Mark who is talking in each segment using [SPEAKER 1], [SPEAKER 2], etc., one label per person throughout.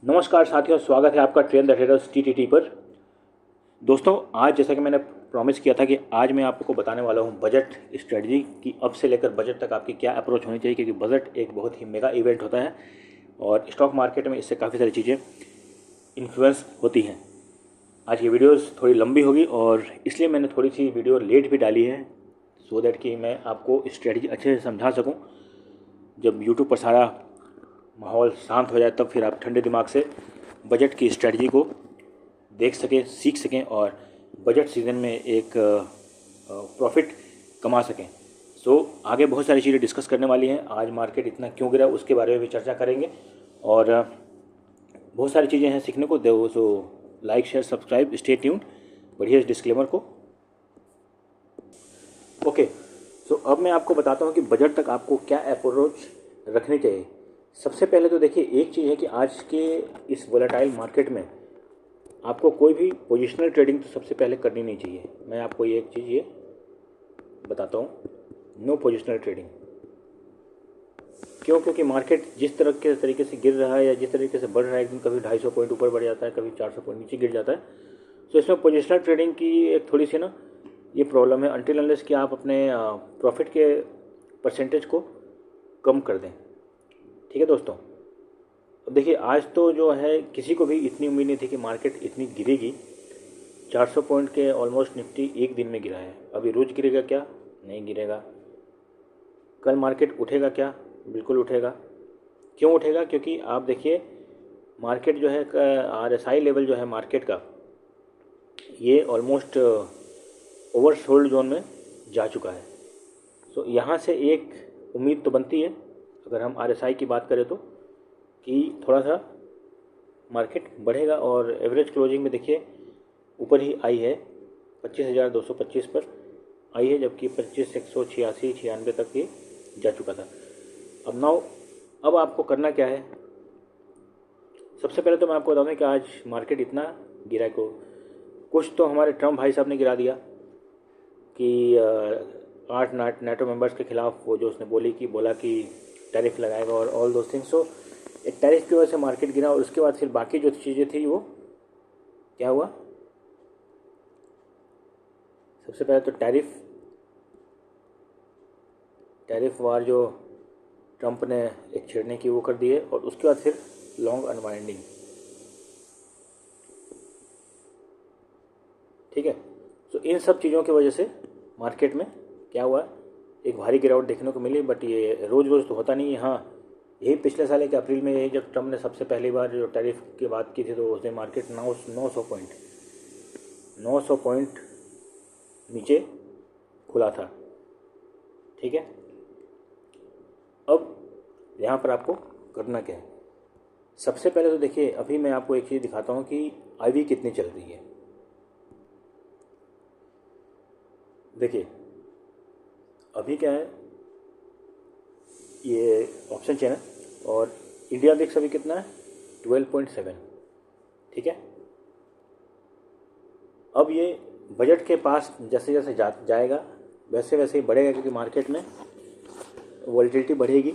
[SPEAKER 1] नमस्कार साथियों, स्वागत है आपका ट्रेन द ट्रेडर्स टीटीटी पर। दोस्तों, आज जैसा कि मैंने प्रॉमिस किया था कि आज मैं आपको बताने वाला हूं बजट स्ट्रेटजी की अब से लेकर बजट तक आपकी क्या अप्रोच होनी चाहिए, क्योंकि बजट एक बहुत ही मेगा इवेंट होता है और स्टॉक मार्केट में इससे काफ़ी सारी चीज़ें इन्फ्लुएंस होती हैं। आज की वीडियोस थोड़ी लंबी होगी और इसलिए मैंने थोड़ी सी वीडियो लेट भी डाली है, सो दैट कि मैं आपको स्ट्रेटजी अच्छे से समझा सकूँ। जब यूट्यूब पर सारा माहौल शांत हो जाए तब फिर आप ठंडे दिमाग से बजट की स्ट्रेटजी को देख सकें, सीख सकें और बजट सीज़न में एक प्रॉफिट कमा सकें। आगे बहुत सारी चीज़ें डिस्कस करने वाली हैं। आज मार्केट इतना क्यों गिरा उसके बारे में भी चर्चा करेंगे और बहुत सारी चीज़ें हैं सीखने को। Like share subscribe, stay tuned. बढ़िया इस डिस्क्लेमर को। ओके, अब मैं आपको बताता हूँ कि बजट तक आपको क्या अप्रोच रखनी चाहिए। सबसे पहले तो देखिए, एक चीज़ है कि आज के इस वोलेटाइल मार्केट में आपको कोई भी पोजिशनल ट्रेडिंग तो सबसे पहले करनी नहीं चाहिए। मैं आपको एक चीज़ ये बताता हूँ, नो पोजिशनल ट्रेडिंग। क्यों? क्योंकि मार्केट जिस तरह के तरीके से गिर रहा है या जिस तरीके से बढ़ रहा है, एक दिन कभी 250 पॉइंट ऊपर बढ़ जाता है, कभी 400 पॉइंट नीचे गिर जाता है। तो इसमें पोजिशनल ट्रेडिंग की एक थोड़ी सी ये प्रॉब्लम है, अनटिल अनलेस कि आप अपने प्रॉफिट के परसेंटेज को कम कर दें। ठीक है दोस्तों, अब देखिए, आज तो जो है किसी को भी इतनी उम्मीद नहीं थी कि मार्केट इतनी गिरेगी। 400 पॉइंट के ऑलमोस्ट निफ्टी एक दिन में गिरा है। अभी रोज गिरेगा क्या? नहीं गिरेगा। कल मार्केट उठेगा क्या? बिल्कुल उठेगा। क्यों उठेगा? क्योंकि आप देखिए, मार्केट जो है RSI लेवल जो है मार्केट का, ये ऑलमोस्ट ओवरसोल्ड जोन में जा चुका है। यहाँ से एक उम्मीद तो बनती है, अगर हम RSI की बात करें तो, कि थोड़ा सा मार्केट बढ़ेगा। और एवरेज क्लोजिंग में देखिए ऊपर ही आई है, 25,225 पर आई है, जबकि 25,186-96 तक ये जा चुका था। अब आपको करना क्या है? सबसे पहले तो मैं आपको बता दूं कि आज मार्केट इतना गिरा को कुछ तो हमारे ट्रम्प भाई साहब ने गिरा दिया कि 8 NATO मेंबर्स के खिलाफ वो जो उसने बोला कि टैरिफ लगाएगा और ऑल दोस थिंग्स। एक टैरिफ की वजह से मार्केट गिरा और उसके बाद फिर बाकी जो चीज़ें थी वो क्या हुआ? सबसे पहले तो टैरिफ वार जो ट्रंप ने एक छेड़ने की वो कर दी है, और उसके बाद फिर लॉन्ग अनवाइंडिंग। ठीक है, इन सब चीज़ों की वजह से मार्केट में क्या हुआ? एक भारी गिरावट देखने को मिली। बट ये रोज़ रोज़ तो होता नहीं है। हाँ, यही पिछले साल के अप्रैल में यही जब ट्रंप ने सबसे पहली बार जो टैरिफ की बात की थी, तो उसने मार्केट 900 पॉइंट नीचे खुला था। ठीक है, अब यहाँ पर आपको करना क्या है? सबसे पहले तो देखिए, अभी मैं आपको एक चीज़ दिखाता हूँ कि IV कितनी चल रही है। देखिए अभी क्या है, ये ऑप्शन चेन है और इंडिया इंडेक्स अभी कितना है? 12.7। ठीक है, अब ये बजट के पास जैसे जैसे जाएगा वैसे वैसे ही बढ़ेगा, क्योंकि मार्केट में वॉलेटिलिटी बढ़ेगी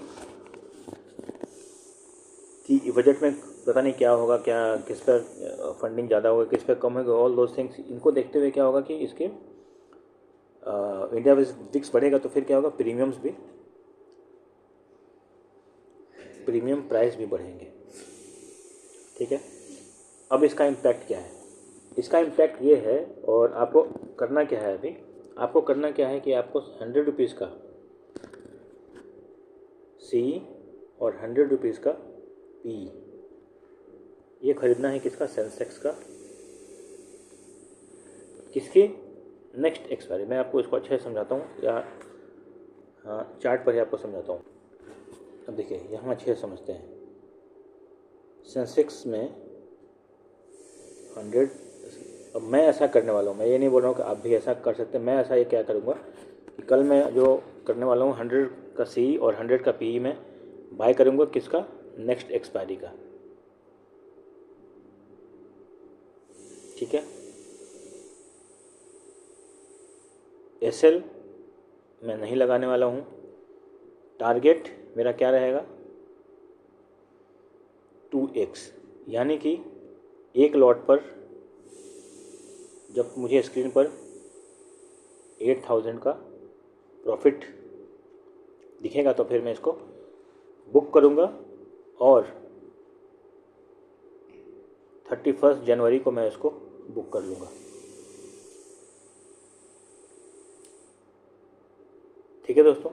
[SPEAKER 1] कि बजट में पता नहीं क्या होगा, क्या किस पर फंडिंग ज़्यादा होगा, किस पर कम होगा, ऑल दोज थिंग्स। इनको देखते हुए क्या होगा कि इसके इंडिया इंडेक्स बढ़ेगा तो फिर क्या होगा? प्रीमियम प्राइस भी बढ़ेंगे। ठीक है, अब इसका इम्पैक्ट क्या है? इसका इम्पैक्ट ये है, और आपको करना क्या है? अभी आपको करना क्या है कि आपको 100 रुपीज़ का C और 100 रुपीज़ का P ये खरीदना है। किसका? सेंसेक्स का। किसकी? Next expiry. मैं आपको इसको अच्छे से समझाता हूँ, या हाँ, चार्ट पर ही आपको समझाता हूँ। अब देखिए, यहाँ अच्छे से समझते हैं। सेंसेक्स में 100, अब मैं ऐसा करने वाला हूँ, मैं ये नहीं बोल रहा हूँ कि आप भी ऐसा कर सकते हैं। मैं ऐसा ये क्या करूँगा कि कल मैं जो करने वाला हूँ 100 का C और 100 का PE में बाय करूँगा। किसका? नेक्स्ट एक्सपायरी का। ठीक है, SL मैं नहीं लगाने वाला हूँ। टारगेट मेरा क्या रहेगा? 2x। यानी कि एक लॉट पर जब मुझे स्क्रीन पर 8,000 का प्रॉफिट दिखेगा तो फिर मैं इसको बुक करूँगा और 31 जनवरी को मैं इसको बुक कर लूँगा। ठीक है दोस्तों,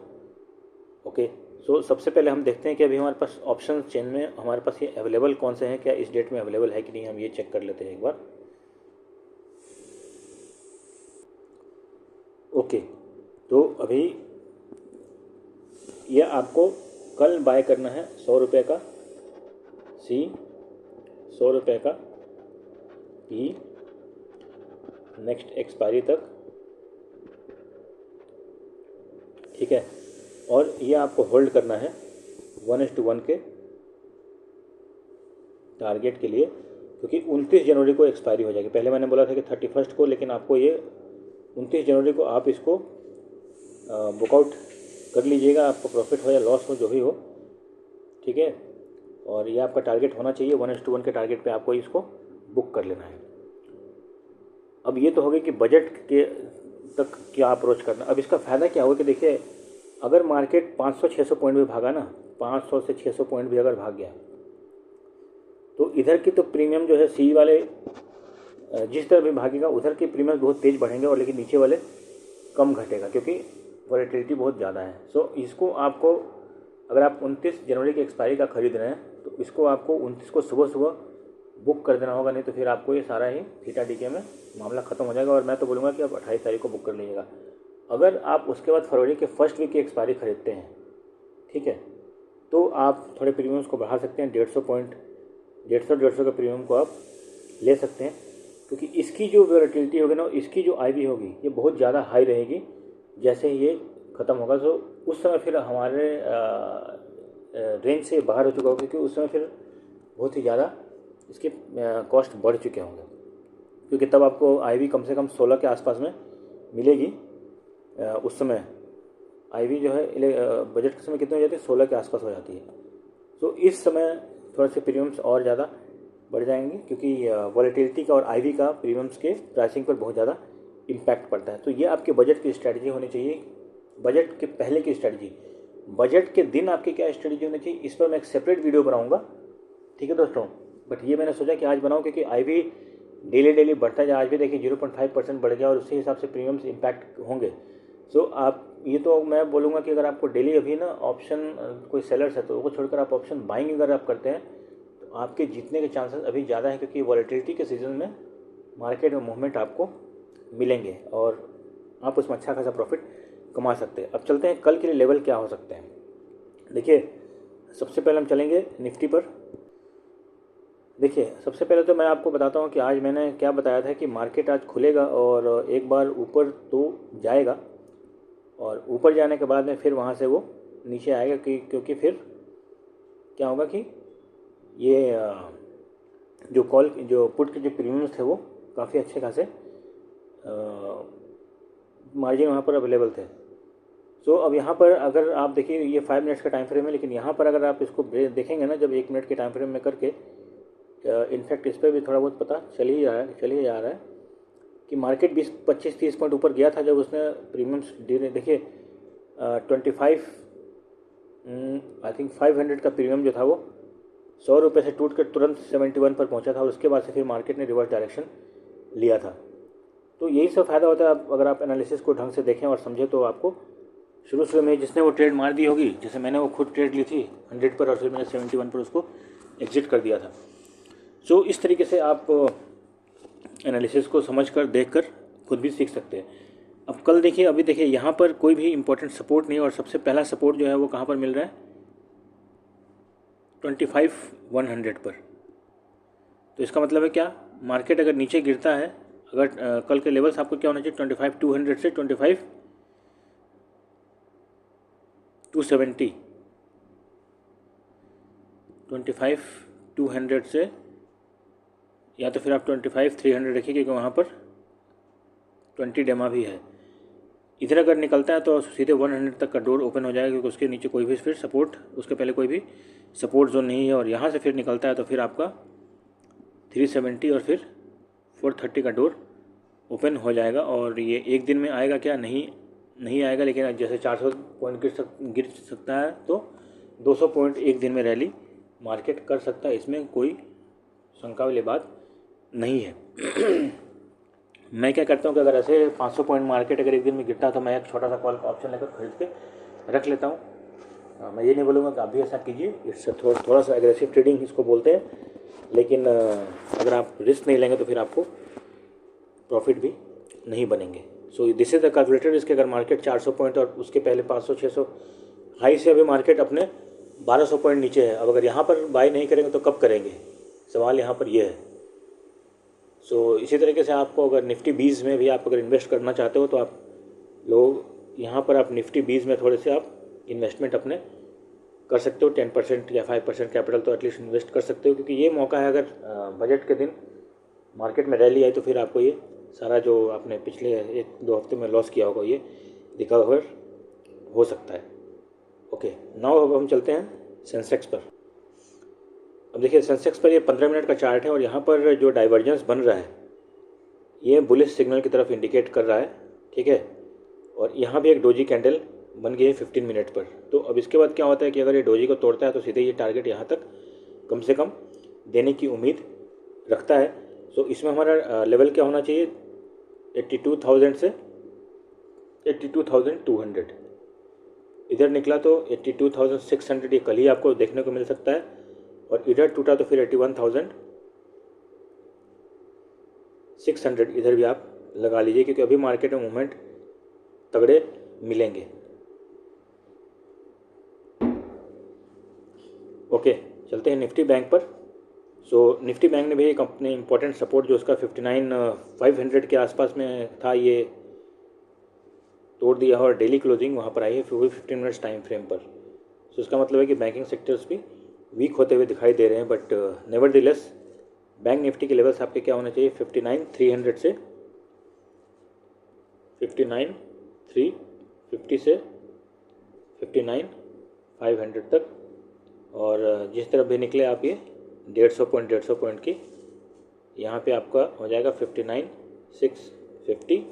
[SPEAKER 1] ओके। सो सबसे पहले हम देखते हैं कि अभी हमारे पास ऑप्शन चेन में हमारे पास ये अवेलेबल कौन से हैं, क्या इस डेट में अवेलेबल है कि नहीं, हम ये चेक कर लेते हैं एक बार। ओके, तो अभी ये आपको कल बाय करना है 100 रुपये का सी, 100 रुपये का पी, नेक्स्ट एक्सपायरी तक, ठीक है। और ये आपको होल्ड करना है 1:1 के टारगेट के लिए, क्योंकि 29 जनवरी को एक्सपायरी हो जाएगी। पहले मैंने बोला था कि 31 को, लेकिन आपको ये 29 जनवरी को आप इसको बुकआउट कर लीजिएगा, आपको प्रॉफिट हो या लॉस हो जो भी हो, ठीक है। और ये आपका टारगेट होना चाहिए 1:1 के टारगेट पे आपको इसको बुक कर लेना है। अब ये तो हो गया कि बजट के तक क्या अप्रोच करना। अब इसका फ़ायदा क्या होगा कि देखिए, अगर मार्केट 500-600 पॉइंट भी भागा ना, 500 से 600 पॉइंट भी अगर भाग गया, तो इधर की तो प्रीमियम जो है सी वाले जिस तरह भी भागेगा उधर के प्रीमियम बहुत तेज़ बढ़ेंगे, और लेकिन नीचे वाले कम घटेगा क्योंकि वॉलेटिलिटी बहुत ज़्यादा है। सो इसको आपको, अगर आप 29 जनवरी की एक्सपायरी का ख़रीद रहे हैं तो इसको आपको 29 को सुबह सुबह बुक कर देना होगा, नहीं तो फिर आपको ये सारा ही थीटा डीके में मामला ख़त्म हो जाएगा। और मैं तो बोलूँगा कि आप 28 तारीख को बुक कर लीजिएगा। अगर आप उसके बाद फरवरी के फर्स्ट वीक की एक्सपायरी खरीदते हैं, ठीक है, तो आप थोड़े प्रीमियम्स को बढ़ा सकते हैं। 150 पॉइंट, 150 का प्रीमियम को आप ले सकते हैं, क्योंकि इसकी जो वॉलेटिलिटी होगी ना, इसकी जो आईवी होगी ये बहुत ज़्यादा हाई रहेगी जैसे ही ये ख़त्म होगा। तो उस समय फिर हमारे रेंज से बाहर हो चुका होगा, क्योंकि उस समय फिर बहुत ही ज़्यादा इसके कॉस्ट बढ़ चुके होंगे, क्योंकि तब आपको आईवी कम से कम 16 के आसपास में मिलेगी। उस समय आईवी जो है बजट के समय कितनी हो जाती है, 16 के आसपास हो जाती है। तो इस समय थोड़े से प्रीमियम्स और ज़्यादा बढ़ जाएंगे, क्योंकि वॉलेटिलिटी का और आईवी का प्रीमियम्स के प्राइसिंग पर बहुत ज़्यादा इम्पैक्ट पड़ता है। तो ये आपके बजट की स्ट्रैटेजी होनी चाहिए, बजट के पहले की स्ट्रैटेजी। बजट के दिन आपकी क्या स्ट्रैटेजी होनी चाहिए, इस पर मैं एक सेपरेट वीडियो बनाऊँगा, ठीक है दोस्तों। बट ये मैंने सोचा कि आज बनाऊँ, क्योंकि आईवी डेली बढ़ता जाए। आज भी देखिए 0.5% बढ़ गया और उसी हिसाब से प्रीमियम्स इम्पैक्ट होंगे। सो आप ये तो मैं बोलूँगा कि अगर आपको डेली अभी ना ऑप्शन कोई सेलर्स है तो वो छोड़कर आप ऑप्शन बाइंग अगर आप करते हैं तो आपके जीतने के चांसेस अभी ज़्यादा हैं, क्योंकि वॉलेटिलिटी के सीज़न में मार्केट में मूवमेंट आपको मिलेंगे और आप उसमें अच्छा खासा प्रॉफिट कमा सकते हैं। अब चलते हैं कल के लिए लेवल क्या हो सकते हैं। देखिए, सबसे पहले हम चलेंगे निफ्टी पर। देखिए, सबसे पहले तो मैं आपको बताता हूँ कि आज मैंने क्या बताया था कि मार्केट आज खुलेगा और एक बार ऊपर तो जाएगा, और ऊपर जाने के बाद में फिर वहाँ से वो नीचे आएगा, क्योंकि फिर क्या होगा कि ये जो पुट के जो प्रीमियम्स थे वो काफ़ी अच्छे खासे मार्जिन वहाँ पर अवेलेबल थे। सो अब यहाँ पर अगर आप देखिए, ये 5 मिनट्स का टाइम फ्रेम है, लेकिन यहाँ पर अगर आप इसको देखेंगे ना, जब 1 मिनट के टाइम फ्रेम में करके, इनफैक्ट इस पर भी थोड़ा बहुत पता चल ही जा रहा है कि मार्केट 20-25-30 पॉइंट ऊपर गया था जब उसने प्रीमियम्स देखिए 25 आई थिंक 500 का प्रीमियम जो था वो 100 रुपये से टूट कर तुरंत 71 पर पहुंचा था, और उसके बाद से फिर मार्केट ने रिवर्स डायरेक्शन लिया था। तो यही सब फ़ायदा होता है अगर आप एनालिसिस को ढंग से देखें और समझें। तो आपको शुरू में जिसने वो ट्रेड मार दी होगी, जैसे मैंने वो खुद ट्रेड ली थी 100 पर और फिर मैंने 71 पर उसको एग्जिट कर दिया था। सो इस तरीके से आप एनालिसिस को समझकर देखकर खुद भी सीख सकते हैं। अब कल देखिए, अभी देखिए यहाँ पर कोई भी इंपॉर्टेंट सपोर्ट नहीं है, और सबसे पहला सपोर्ट जो है वो कहाँ पर मिल रहा है, 25,100 पर। तो इसका मतलब है क्या, मार्केट अगर नीचे गिरता है, अगर कल के लेवल्स आपको क्या होना चाहिए, 25,200 से 25,270, 25,200 से, या तो फिर आप 25,300 रखिए, क्योंकि वहाँ पर 20 डेमा भी है। इधर अगर निकलता है तो सीधे 100 तक का डोर ओपन हो जाएगा, क्योंकि उसके नीचे कोई भी फिर सपोर्ट, उसके पहले कोई भी सपोर्ट जोन नहीं है। और यहाँ से फिर निकलता है तो फिर आपका 370 और फिर 430 का डोर ओपन हो जाएगा। और ये एक दिन में आएगा क्या, नहीं आएगा, लेकिन जैसे 400 पॉइंट गिर सकता है तो 200 पॉइंट एक दिन में रैली मार्केट कर सकता है, इसमें कोई शंका वाली बात नहीं है। मैं क्या करता हूँ कि अगर ऐसे 500 पॉइंट मार्केट अगर एक दिन में गिरता है तो मैं एक छोटा सा कॉल का ऑप्शन लेकर खरीद के रख लेता हूँ। मैं ये नहीं बोलूँगा कि आप भी ऐसा कीजिए, इससे थोड़ा सा एग्रेसिव ट्रेडिंग इसको बोलते हैं, लेकिन अगर आप रिस्क नहीं लेंगे तो फिर आपको प्रॉफिट भी नहीं बनेंगे। So this is the calculator. इसके अगर मार्केट 400 पॉइंट और उसके पहले 500-600 हाई से अभी मार्केट अपने 1200 पॉइंट नीचे है। अब अगर यहाँ पर बाई नहीं करेंगे तो कब करेंगे, सवाल यहाँ पर ये है। सो इसी तरीके से आपको अगर निफ्टी 20 में भी आप अगर इन्वेस्ट करना चाहते हो तो आप लोग यहाँ पर आप निफ्टी 20 में थोड़े से आप इन्वेस्टमेंट अपने कर सकते हो। 10% या 5% कैपिटल तो एटलीस्ट इन्वेस्ट कर सकते हो, क्योंकि ये मौका है अगर बजट के दिन मार्केट में रैली आई तो फिर आपको ये सारा जो आपने पिछले 1-2 हफ्ते में लॉस किया होगा ये रिकवर हो सकता है। ओके, नाउ अब हम चलते हैं सेंसेक्स पर। अब देखिए सेंसेक्स पर ये 15 मिनट का चार्ट है और यहाँ पर जो डाइवर्जेंस बन रहा है ये बुलिश सिग्नल की तरफ इंडिकेट कर रहा है, ठीक है। और यहाँ भी एक डोजी कैंडल बन गई है 15 मिनट पर। तो अब इसके बाद क्या होता है कि अगर ये डोजी को तोड़ता है तो सीधे ये टारगेट यहाँ तक कम से कम देने की उम्मीद रखता है। सो इसमें हमारा लेवल क्या होना चाहिए, 82,000 से 82,200। इधर निकला तो 82,600 ये कल ही आपको देखने को मिल सकता है, और इधर टूटा तो फिर 81,600 इधर भी आप लगा लीजिए, क्योंकि अभी मार्केट में मूवमेंट तगड़े मिलेंगे। ओके, चलते हैं निफ्टी बैंक पर। सो निफ्टी बैंक ने भी एक अपने इम्पोर्टेंट सपोर्ट जो उसका 59,500 के आसपास में था ये तोड़ दिया और डेली क्लोजिंग वहाँ पर आई है फिर 15 मिनट्स टाइम फ्रेम पर। सो इसका मतलब है कि बैंकिंग सेक्टर्स भी वीक होते हुए दिखाई दे रहे हैं, बट नेवरदलेस बैंक निफ्टी के लेवल्स आपके क्या होने चाहिए, 59,300 से 59,350 से 59,500 तक। और जिस तरफ भी निकले आप ये 150 पॉइंट की यहाँ पे आपका हो जाएगा 59,650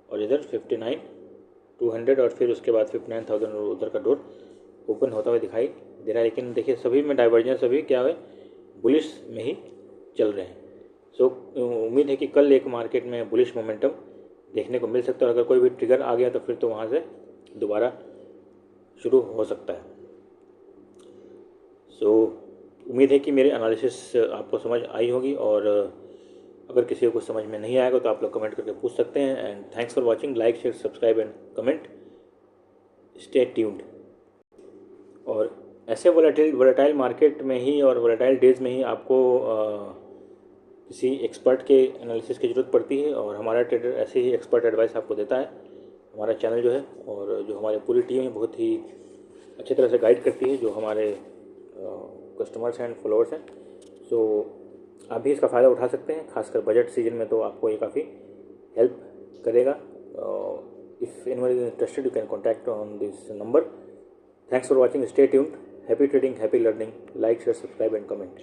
[SPEAKER 1] और इधर 59,200 और फिर उसके बाद 59,000 और उधर का डोर ओपन होता हुआ दिखाई दे रहा है। लेकिन देखिए सभी में डाइवर्जेंस अभी क्या है, बुलिश में ही चल रहे हैं। सो उम्मीद है कि कल एक मार्केट में बुलिश मोमेंटम देखने को मिल सकता है, और अगर कोई भी ट्रिगर आ गया तो फिर तो वहाँ से दोबारा शुरू हो सकता है। सो उम्मीद है कि मेरे एनालिसिस आपको समझ आई होगी, और अगर किसी को कुछ समझ में नहीं आएगा तो आप लोग कमेंट करके पूछ सकते हैं। And thanks for watching, like share subscribe and comment, stay tuned. और ऐसे वोलेटाइल मार्केट में ही और वोलेटाइल डेज में ही आपको किसी एक्सपर्ट के एनालिसिस की ज़रूरत पड़ती है, और हमारा ट्रेडर ऐसे ही एक्सपर्ट एडवाइस आपको देता है। हमारा चैनल जो है और जो हमारी पूरी टीम है बहुत ही अच्छी तरह से गाइड करती है जो हमारे कस्टमर्स एंड फॉलोअर्स हैं। सो आप भी इसका फ़ायदा उठा सकते हैं, खासकर बजट सीजन में तो आपको ये काफ़ी हेल्प करेगा। If anyone is interested you can contact on this number. Thanks for watching, stay tuned, happy trading, happy learning, like share subscribe and comment.